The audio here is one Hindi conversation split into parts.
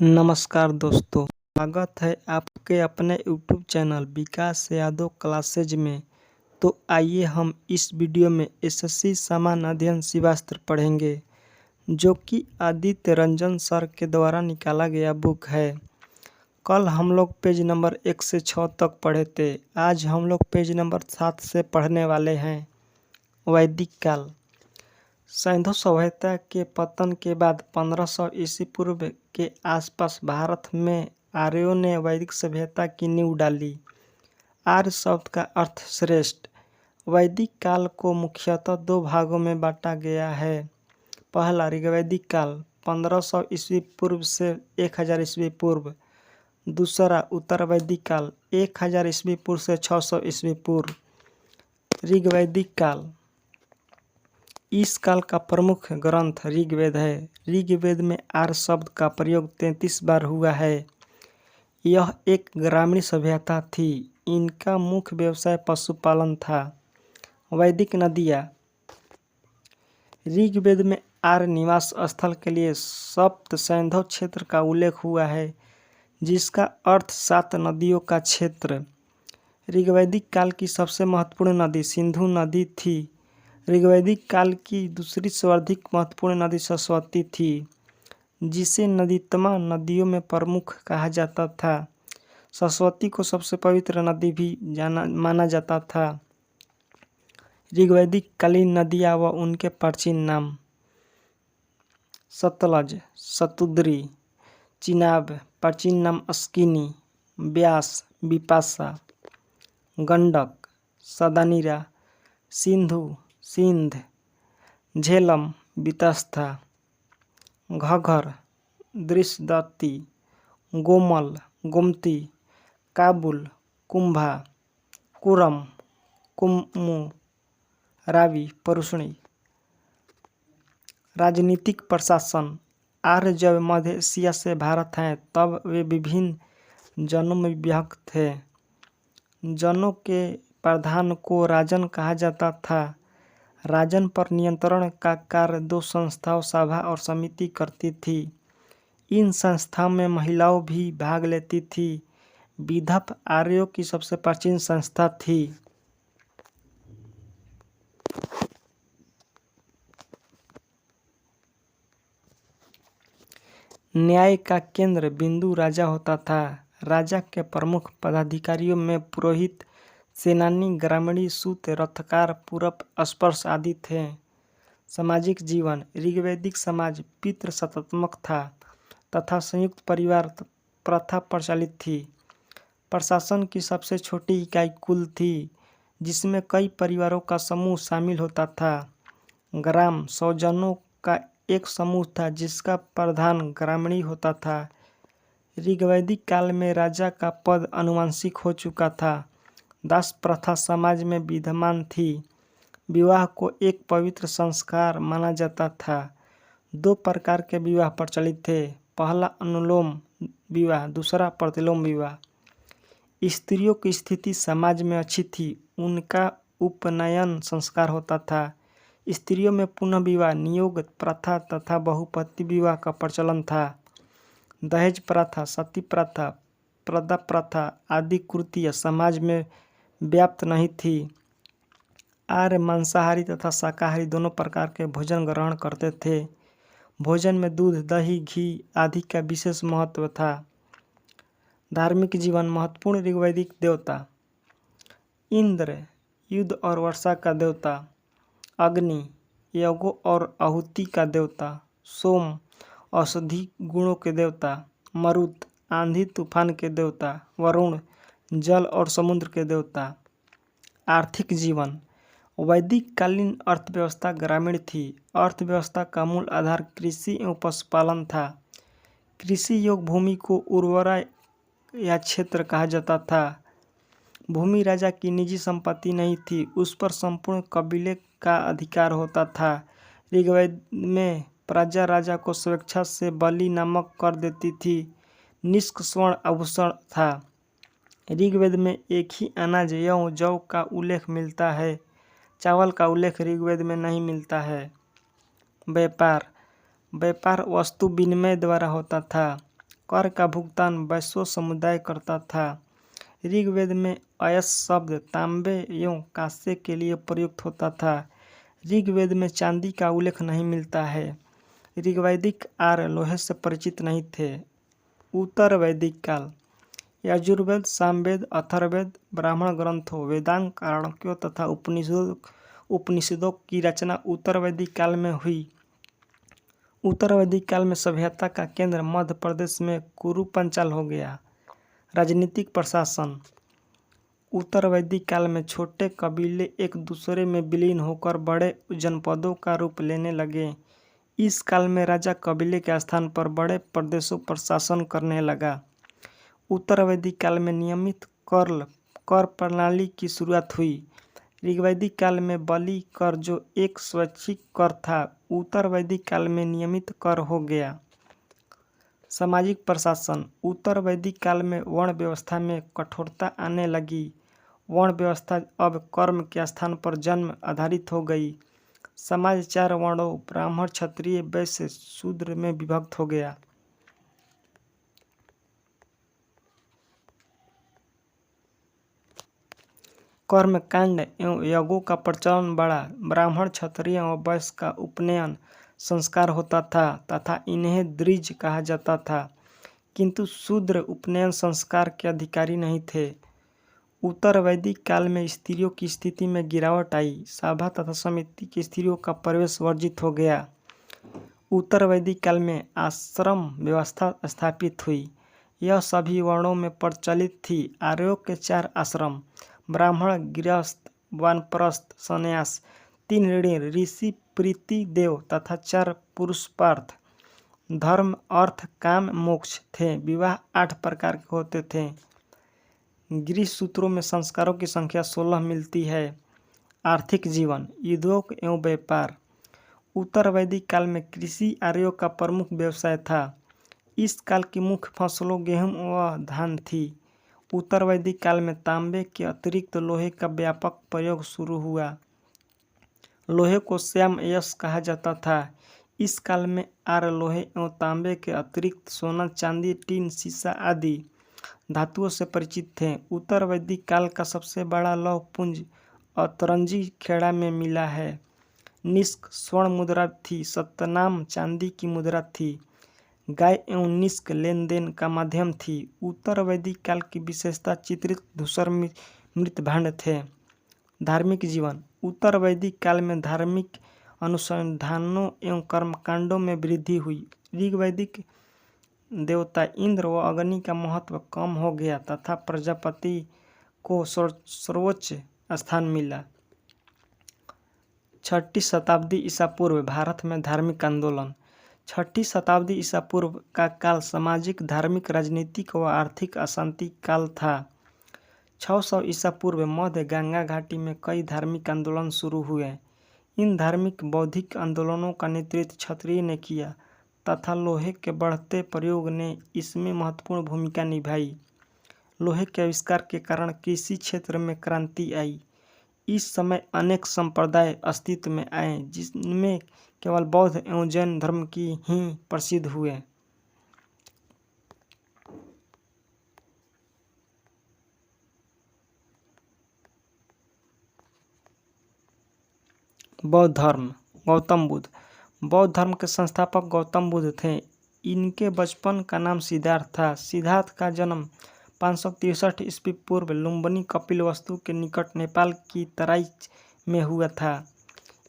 नमस्कार दोस्तों, स्वागत है आपके अपने YouTube चैनल विकास यादव क्लासेज में। तो आइए हम इस वीडियो में एसएससी सामान्य अध्ययन शिवास्त्र पढ़ेंगे, जो कि आदित्य रंजन सर के द्वारा निकाला गया बुक है। कल हम लोग पेज नंबर 1 से 6 तक पढ़े थे। आज हम लोग पेज नंबर 7 से पढ़ने वाले हैं। वैदिक काल। सिंधु सभ्यता के पतन के बाद 1500 ईस्वी पूर्व के आसपास भारत में आर्यों ने वैदिक सभ्यता की नींव डाली। आर्य शब्द का अर्थ श्रेष्ठ। वैदिक काल को मुख्यतः दो भागों में बांटा गया है। पहला ऋग्वैदिक काल 1500 ईस्वी पूर्व से 1000 ईस्वी पूर्व। दूसरा उत्तर वैदिक काल 1000 ईस्वी पूर्व से 600 ईस्वी पूर्व। ऋग्वैदिक काल। इस काल का प्रमुख ग्रंथ ऋग्वेद है। ऋग्वेद में आर्य शब्द का प्रयोग 33 बार हुआ है। यह एक ग्रामीण सभ्यता थी। इनका मुख्य व्यवसाय पशुपालन था। वैदिक नदियाँ। ऋग्वेद में आर्य निवास स्थल के लिए सप्त सिंधु क्षेत्र का उल्लेख हुआ है, जिसका अर्थ 7 नदियों का क्षेत्र। ऋग्वैदिक काल की सबसे महत्वपूर्ण नदी सिंधु नदी थी। ऋग्वैदिक काल की दूसरी सर्वाधिक महत्वपूर्ण नदी सरस्वती थी, जिसे नदीतमा नदियों में प्रमुख कहा जाता था। सरस्वती को सबसे पवित्र नदी भी माना जाता था। ऋग्वैदिक कालीन नदियाँ व उनके प्राचीन नाम: सतलज, शतुद्री, चिनाब, प्राचीन नाम अस्किनी, ब्यास, बिपाशा, गंडक, सदानीरा, सिंधु, सिंध, झेलम, वितस्ता, घग्गर, दृशदत्ती, गोमल, गोमती, काबुल, कुंभा, कुरम, कुमु, रावी, परुष्णी। राजनीतिक प्रशासन। आर्य जब मध्य एशिया से भारत आए तब वे विभिन्न जनों में विभक्त थे। जनों के प्रधान को राजन कहा जाता था। राजन पर नियंत्रण का कार्य 2 संस्थाओं सभा और समिति करती थी। इन संस्थाओं में महिलाओं भी भाग लेती थी। विदर्भ आर्यों की सबसे प्राचीन संस्था थी। न्याय का केंद्र बिंदु राजा होता था। राजा के प्रमुख पदाधिकारियों में पुरोहित, सेनानी, ग्रामीणी, सूत, रथकार, पूरब, स्पर्श आदि थे। सामाजिक जीवन। ऋग्वैदिक समाज पितृसत्तात्मक था तथा संयुक्त परिवार प्रथा प्रचलित थी। प्रशासन की सबसे छोटी इकाई कुल थी, जिसमें कई परिवारों का समूह शामिल होता था। ग्राम 100 जनों का एक समूह था, जिसका प्रधान ग्रामीणी होता था। ऋग्वैदिक काल में राजा का पद आनुवंशिक हो चुका था। दास प्रथा समाज में विद्यमान थी। विवाह को एक पवित्र संस्कार माना जाता था। 2 प्रकार के विवाह प्रचलित थे। पहला अनुलोम विवाह, दूसरा प्रतिलोम विवाह। स्त्रियों की स्थिति समाज में अच्छी थी। उनका उपनयन संस्कार होता था। स्त्रियों में पुनः विवाह, नियोग प्रथा तथा बहुपति विवाह का प्रचलन था। दहेज प्रथा, सती प्रथा, प्रदा प्रथा आदि कुरीतियाँ समाज में व्याप्त नहीं थी। आर्य मांसाहारी तथा शाकाहारी दोनों प्रकार के भोजन ग्रहण करते थे। भोजन में दूध, दही, घी आदि का विशेष महत्व था। धार्मिक जीवन। महत्वपूर्ण ऋग्वैदिक देवता: इंद्र, युद्ध और वर्षा का देवता। अग्नि, यज्ञों और आहुति का देवता। सोम, औषधि गुणों के देवता। मरुत, आंधी तूफान के देवता। वरुण, जल और समुद्र के देवता। आर्थिक जीवन। वैदिक कालीन अर्थव्यवस्था ग्रामीण थी। अर्थव्यवस्था का मूल आधार कृषि एवं पशुपालन था। कृषि योग्य भूमि को उर्वरा या क्षेत्र कहा जाता था। भूमि राजा की निजी संपत्ति नहीं थी, उस पर संपूर्ण कबीले का अधिकार होता था। ऋग्वेद में प्रजा राजा को स्वेच्छा से बलि नामक कर देती थी। निष्क स्वर्ण आभूषण था। ऋग्वेद में एक ही अनाज एवं जौ का उल्लेख मिलता है। चावल का उल्लेख ऋग्वेद में नहीं मिलता है। व्यापार। व्यापार वस्तु विनिमय द्वारा होता था। कर का भुगतान वैश्य समुदाय करता था। ऋग्वेद में अयस शब्द तांबे एवं कांस्य के लिए प्रयुक्त होता था। ऋग्वेद में चांदी का उल्लेख नहीं मिलता है। ऋग्वैदिक आर्य लोहे से परिचित नहीं थे। उत्तर वैदिक काल यजुर्वेद, सामवेद, अथर्ववेद, ब्राह्मण ग्रंथों, वेदांग, आरण्यकों तथा उपनिषदों की रचना उत्तर वैदिक काल में हुई। उत्तर वैदिक काल में सभ्यता का केंद्र मध्य प्रदेश में कुरु पंचाल हो गया। राजनीतिक प्रशासन उत्तर वैदिक काल में छोटे कबीले एक दूसरे में विलीन होकर बड़े जनपदों का रूप लेने लगे। इस काल में राजा कबीले के स्थान पर बड़े प्रदेशों पर शासन करने लगा। उत्तर वैदिक काल में नियमित कर प्रणाली की शुरुआत हुई। ऋग्वैदिक काल में बलि कर जो एक स्वैच्छिक कर था, उत्तर वैदिक काल में नियमित कर हो गया। सामाजिक प्रशासन उत्तर वैदिक काल में वर्ण व्यवस्था में कठोरता आने लगी। वर्ण व्यवस्था अब कर्म के स्थान पर जन्म आधारित हो गई। समाज 4 वर्णों ब्राह्मण, क्षत्रिय, वैश्य, शूद्र में विभक्त हो गया। कर्म कांड एवं यज्ञों का प्रचलन बढ़ा। ब्राह्मण, क्षत्रिय एवं वैश्य का उपनयन संस्कार होता था तथा इन्हें द्विज कहा जाता था, किंतु शूद्र उपनयन संस्कार के अधिकारी नहीं थे। उत्तर वैदिक काल में स्त्रियों की स्थिति में गिरावट आई। सभा तथा समिति की स्त्रियों का प्रवेश वर्जित हो गया। उत्तर वैदिक काल में आश्रम व्यवस्था स्थापित हुई। यह सभी वर्णों में प्रचलित थी। आर्यों के 4 आश्रम ब्राह्मण, गृहस्थ, वानप्रस्थ, संन्यास, 3 ऋषि, प्रीति देव तथा 4 पुरुषार्थ धर्म, अर्थ, काम, मोक्ष थे। विवाह 8 प्रकार के होते थे। गृह सूत्रों में संस्कारों की संख्या 16 मिलती है। आर्थिक जीवन उद्योग एवं व्यापार उत्तर वैदिक काल में कृषि आर्यों का प्रमुख व्यवसाय था। इस काल की मुख्य फसलों गेहूं व धान थी। उत्तर वैदिक काल में तांबे के अतिरिक्त लोहे का व्यापक प्रयोग शुरू हुआ। लोहे को श्याम यश कहा जाता था। इस काल में आर्य लोहे एवं तांबे के अतिरिक्त सोना, चांदी, टीन, शीशा आदि धातुओं से परिचित थे। उत्तर वैदिक काल का सबसे बड़ा लौह पुंज अतरंजी खेड़ा में मिला है। निष्क स्वर्ण मुद्रा थी। सतनाम चांदी की मुद्रा थी। गाय एवं निष्क लेन देन का माध्यम थी। उत्तर वैदिक काल की विशेषता चित्रित धूसर मृत भांड थे। धार्मिक जीवन उत्तर वैदिक काल में धार्मिक अनुसंधानों एवं कर्मकांडों में वृद्धि हुई। ऋग्वैदिक देवता इंद्र व अग्नि का महत्व कम हो गया तथा प्रजापति को सर्वोच्च स्थान मिला। 6ठी शताब्दी ईसा पूर्व भारत में धार्मिक आंदोलन 6ठी शताब्दी ईसा पूर्व का काल सामाजिक, धार्मिक, राजनीतिक व आर्थिक अशांति काल था। 600 ईसा पूर्व मध्य गंगा घाटी में कई धार्मिक आंदोलन शुरू हुए। इन धार्मिक बौद्धिक आंदोलनों का नेतृत्व क्षत्रिय ने किया तथा लोहे के बढ़ते प्रयोग ने इसमें महत्वपूर्ण भूमिका निभाई। लोहे के आविष्कार के कारण कृषि क्षेत्र में क्रांति आई। इस समय अनेक संप्रदाय अस्तित्व में आए, जिनमें केवल बौद्ध एवं जैन धर्म की ही प्रसिद्ध हुए। बौद्ध धर्म गौतम बुद्ध बौद्ध धर्म के संस्थापक गौतम बुद्ध थे। इनके बचपन का नाम सिद्धार्थ था। सिद्धार्थ का जन्म 563 ईस्वी पूर्व लुम्बिनी कपिलवस्तु के निकट नेपाल की तराई में हुआ था।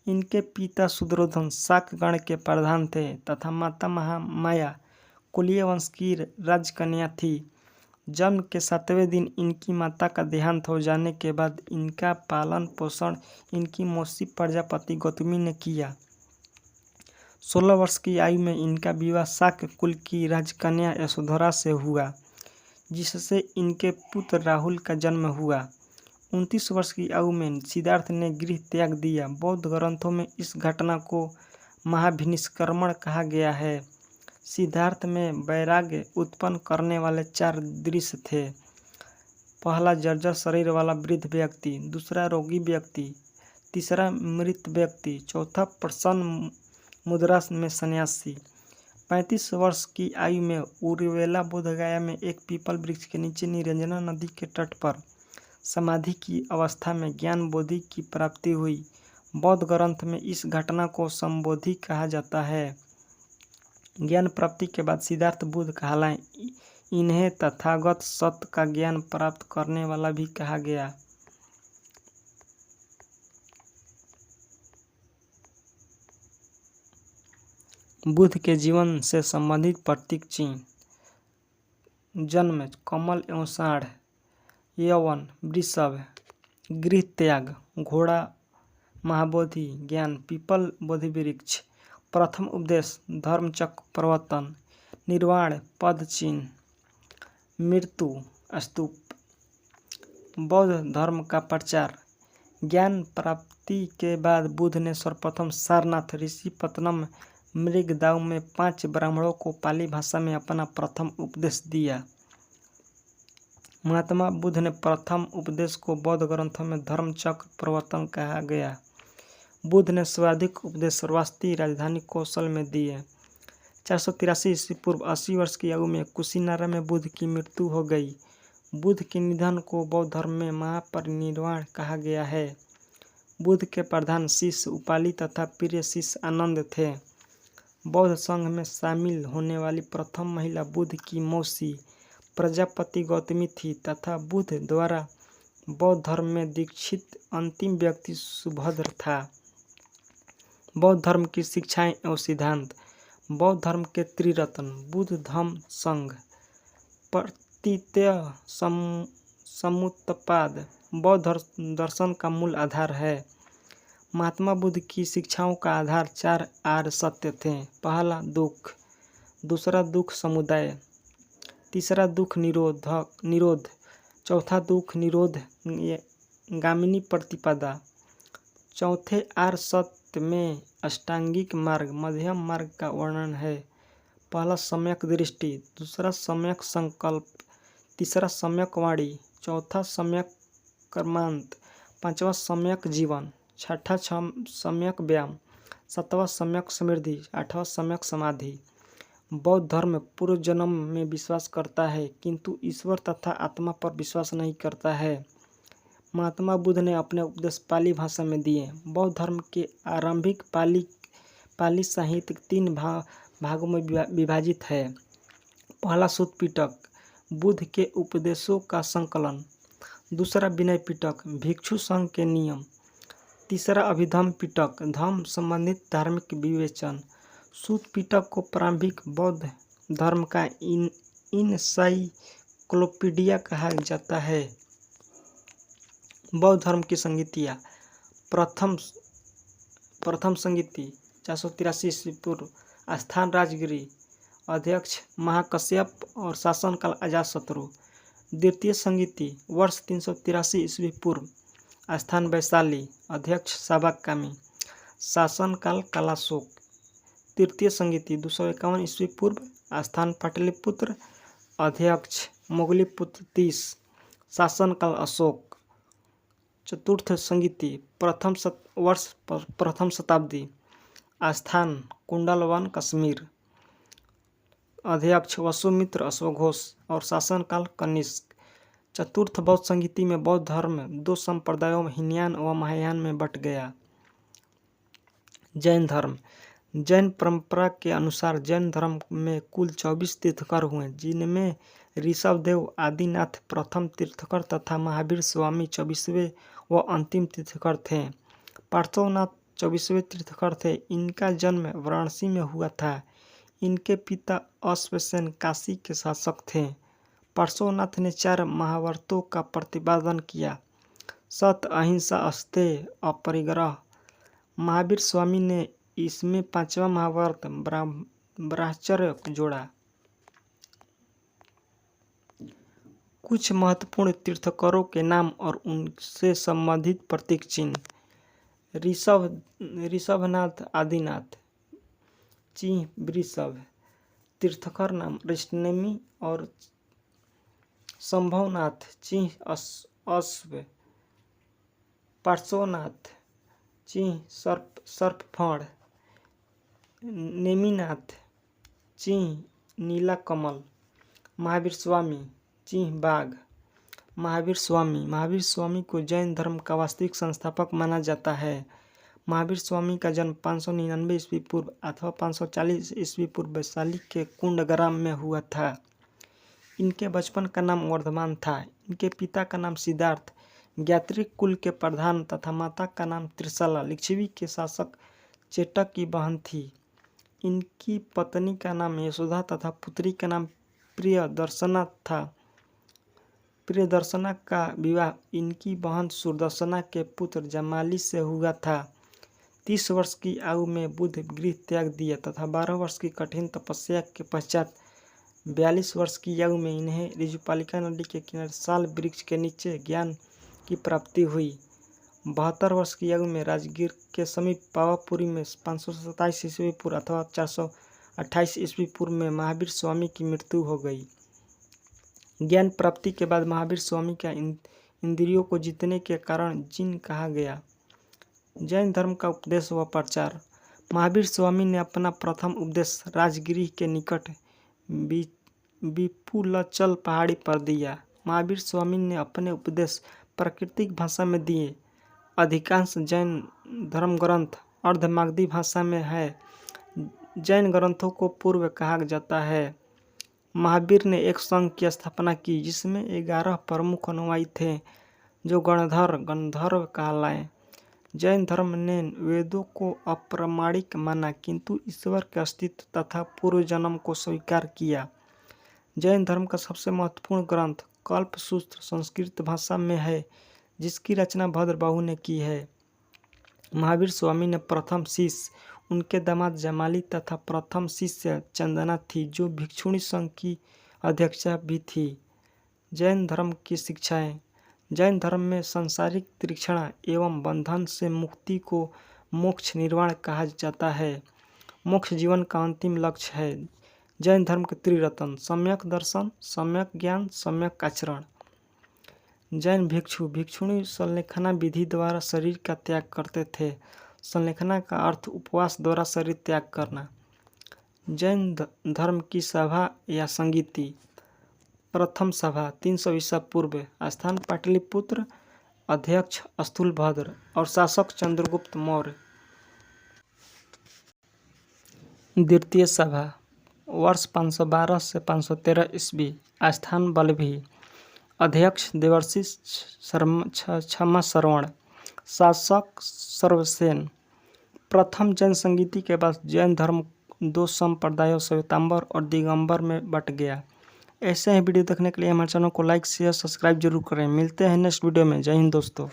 इनके पिता सुधरोधन शाक गण के प्रधान थे तथा माता महामाया कुलीय वंश की राजकन्या थी। जन्म के 7वें दिन इनकी माता का देहांत हो जाने के बाद इनका पालन पोषण इनकी मौसी प्रजापति गौतमी ने किया। 16 वर्ष की आयु में इनका विवाह शाक कुल की राजकन्या यशोधरा से हुआ, जिससे इनके पुत्र राहुल का जन्म हुआ। 29 वर्ष की आयु में सिद्धार्थ ने गृह त्याग दिया। बौद्ध ग्रंथों में इस घटना को महाभिनिष्क्रमण कहा गया है। सिद्धार्थ में वैराग्य उत्पन्न करने वाले 4 दृश्य थे। पहला जर्जर शरीर वाला वृद्ध व्यक्ति, दूसरा रोगी व्यक्ति, तीसरा मृत व्यक्ति, चौथा प्रसन्न मुद्रा में सन्यासी, 35 वर्ष की आयु में उर्वेला बोधगया में एक पीपल वृक्ष के नीचे निरंजना नदी के तट पर समाधि की अवस्था में ज्ञान बोधि की प्राप्ति हुई। बौद्ध ग्रंथ में इस घटना को संबोधि कहा जाता है। ज्ञान प्राप्ति के बाद सिद्धार्थ बुद्ध कहलाए। इन्हें तथागत सत्य का ज्ञान प्राप्त करने वाला भी कहा गया। बुद्ध के जीवन से संबंधित प्रतीक चिन्ह। जन्म कमल एवं साढ़, यौवन वृषभ, गृह त्याग घोड़ा, महाबोधि ज्ञान पीपल बोधि वृक्ष, प्रथम उपदेश धर्मचक्र प्रवर्तन, निर्वाण पद चिन्ह, मृत्यु स्तूप। बौद्ध धर्म का प्रचार। ज्ञान प्राप्ति के बाद बुद्ध ने सर्वप्रथम सारनाथ ऋषिपत्तनम मृगदाऊ में 5 ब्राह्मणों को पाली भाषा में अपना प्रथम उपदेश दिया। महात्मा बुद्ध ने प्रथम उपदेश को बौद्ध ग्रंथों में धर्मचक्र प्रवर्तन कहा गया। बुद्ध ने सर्वाधिक उपदेश सर्वस्ती राजधानी कौशल में दिए। 483 ईस्वी पूर्व 80 वर्ष की आयु में कुशीनारा में बुद्ध की मृत्यु हो गई। बुद्ध के निधन को बौद्ध धर्म में महापरिनिर्वाण कहा गया है। बुद्ध के प्रधान शिष्य उपाली तथा प्रिय शिष्य आनंद थे। बौद्ध संघ में शामिल होने वाली प्रथम महिला बुद्ध की मौसी प्रजापति गौतमी थी तथा बुद्ध द्वारा बौद्ध धर्म में दीक्षित अंतिम व्यक्ति सुभद्र था। बौद्ध धर्म की शिक्षाएं एवं सिद्धांत। बौद्ध धर्म के त्रिरत्न बुद्ध धम्म संघ। प्रतीत्य समुत्पाद बौद्ध दर्शन का मूल आधार है। महात्मा बुद्ध की शिक्षाओं का आधार 4 आर्य सत्य थे। पहला दुख, दूसरा दुख समुदाय, तीसरा दुख निरोध, चौथा दुख निरोध गामिनी प्रतिपदा। चौथे आर्य सत्य में अष्टांगिक मार्ग मध्यम मार्ग का वर्णन है। पहला सम्यक दृष्टि, दूसरा सम्यक संकल्प, तीसरा सम्यक वाणी, चौथा सम्यक कर्मांत, पांचवा सम्यक जीवन, छठा सम्यक व्यायाम, सातवां सम्यक समृद्धि, आठवां सम्यक समाधि। बौद्ध धर्म पूर्व जन्म में विश्वास करता है किंतु ईश्वर तथा आत्मा पर विश्वास नहीं करता है। महात्मा बुद्ध ने अपने उपदेश पाली भाषा में दिए। बौद्ध धर्म के आरंभिक पाली साहित्य 3 भागों में विभाजित है। पहला सूत पिटक बुद्ध के उपदेशों का संकलन, दूसरा विनय पिटक भिक्षु संघ के नियम, तीसरा अभिधम्म पिटक धम्म संबंधित धार्मिक विवेचन। सूत पिटक को प्रारंभिक बौद्ध धर्म का इनसाइक्लोपीडिया कहा जाता है। बौद्ध धर्म की संगीतियाँ। प्रथम संगीति 483 ईस्वी पूर्व, स्थान राजगिरी, अध्यक्ष महाकश्यप और शासनकाल अजातशत्रु। द्वितीय संगीति वर्ष 383 ईस्वी पूर्व, स्थान वैशाली, अध्यक्ष साबाकामी, शासनकाल कालाशोक। तृतीय संगीति 251 ईस्वी पूर्व, स्थान पाटलिपुत्र, अध्यक्ष मोगलीपुत्र 30, शासनकाल अशोक। चतुर्थ संगीति प्रथम शताब्दी, स्थान कुंडलवन कश्मीर, अध्यक्ष वसुमित्र अश्वघोष और शासनकाल कनिष्क। चतुर्थ बौद्ध संगीति में बौद्ध धर्म 2 संप्रदायों हीनयान व महायान में बट गया। जैन धर्म। जैन परंपरा के अनुसार जैन धर्म में कुल 24 तीर्थंकर हुए जिनमें ऋषभदेव आदिनाथ प्रथम तीर्थंकर तथा महावीर स्वामी 24वें व अंतिम तीर्थंकर थे। पार्श्वनाथ 24वें तीर्थंकर थे। इनका जन्म वाराणसी में हुआ था। इनके पिता अश्वसेन काशी के शासक थे। पार्श्वनाथ ने 4 महाव्रतों का प्रतिपादन किया, सत्य अहिंसा अस्तेय अपरिग्रह। महावीर स्वामी ने इसमें 5वां महाव्रत ब्रह्मचर्य जोड़ा। कुछ महत्वपूर्ण तीर्थंकरों के नाम और उनसे संबंधित प्रतीक चिन्ह। ऋषभनाथ आदिनाथ, चिन्ह वृषभ, तीर्थंकर नाम ऋषनेमि और संभवनाथ, चिन्ह अश्व, पार्श्वनाथ, चिन्ह सर्पफण, नेमिनाथ, चिन्ह नीला कमल। महावीर स्वामी, चिन्ह बाघ। महावीर स्वामी को जैन धर्म का वास्तविक संस्थापक माना जाता है। महावीर स्वामी का जन्म 599 ईस्वी पूर्व अथवा 540 ईस्वी पूर्व वैशाली के कुंडग्राम में हुआ था। इनके बचपन का नाम वर्धमान था। इनके पिता का नाम सिद्धार्थ ज्ञात्री कुल के प्रधान तथा माता का नाम त्रिशला लिच्छवी के शासक चेटक की बहन थी। इनकी पत्नी का नाम यशोदा तथा पुत्री का नाम प्रियदर्शना था। प्रियदर्शना का विवाह इनकी बहन सुदर्शना के पुत्र जमाली से हुआ था। 30 वर्ष की आयु में बुद्ध गृह त्याग दिया तथा 12 वर्ष की कठिन तपस्या के पश्चात 42 वर्ष की आयु में इन्हें ऋजुपालिका नदी के किनारे साल वृक्ष के नीचे ज्ञान की प्राप्ति हुई। 72 वर्ष की आयु में राजगीर के समीप पावापुरी में 527 ईस्वी पूर्व अथवा 428 ईस्वी पूर्व में महावीर स्वामी की मृत्यु हो गई। ज्ञान प्राप्ति के बाद महावीर स्वामी का इंद्रियों को जीतने के कारण जिन कहा गया। जैन धर्म का उपदेश व प्रचार। महावीर स्वामी ने अपना प्रथम उपदेश राजगिरी के निकट विपुलचल पहाड़ी पर दिया। महावीर स्वामी ने अपने उपदेश प्राकृतिक भाषा में दिए। अधिकांश जैन धर्म ग्रंथ अर्धमागधी भाषा में है। जैन ग्रंथों को पूर्व कहा जाता है। महावीर ने एक संघ की स्थापना की जिसमें 11 प्रमुख अनुयायी थे जो गंधर्व कहलाए। जैन धर्म ने वेदों को अप्रामाणिक माना किंतु ईश्वर के अस्तित्व तथा पूर्व जन्म को स्वीकार किया। जैन धर्म का सबसे महत्वपूर्ण ग्रंथ कल्पसूत्र संस्कृत भाषा में है जिसकी रचना भद्रबाहु ने की है। महावीर स्वामी ने प्रथम शिष्य उनके दामाद जमाली तथा प्रथम शिष्य चंदना थी जो भिक्षुणी संघ की अध्यक्षा भी थी। जैन धर्म की शिक्षाएं। जैन धर्म में सांसारिक तृष्णा एवं बंधन से मुक्ति को मोक्ष निर्वाण कहा जाता है। मोक्ष जीवन का अंतिम लक्ष्य है। जैन धर्म के त्रिरत्न सम्यक दर्शन, सम्यक ज्ञान, सम्यक आचरण। जैन भिक्षुणी संलेखना विधि द्वारा शरीर का त्याग करते थे। संलेखना का अर्थ उपवास द्वारा शरीर त्याग करना। जैन धर्म की सभा या संगीति। प्रथम सभा 300 ईसा पूर्व, स्थान पाटलिपुत्र, अध्यक्ष स्थूलभद्र और शासक चंद्रगुप्त मौर्य। द्वितीय सभा वर्ष 512 से 513 ईस्वी, स्थान बलभी, अध्यक्ष देवर्षि क्षमा श्रवण, शासक सर्वसेन। प्रथम जैन संगीति के बाद जैन धर्म 2 संप्रदायों श्वेतांबर और दिगंबर में बट गया। ऐसे ही वीडियो देखने के लिए हमारे चैनल को लाइक शेयर सब्सक्राइब जरूर करें। मिलते हैं नेक्स्ट वीडियो में। जय हिंद दोस्तों।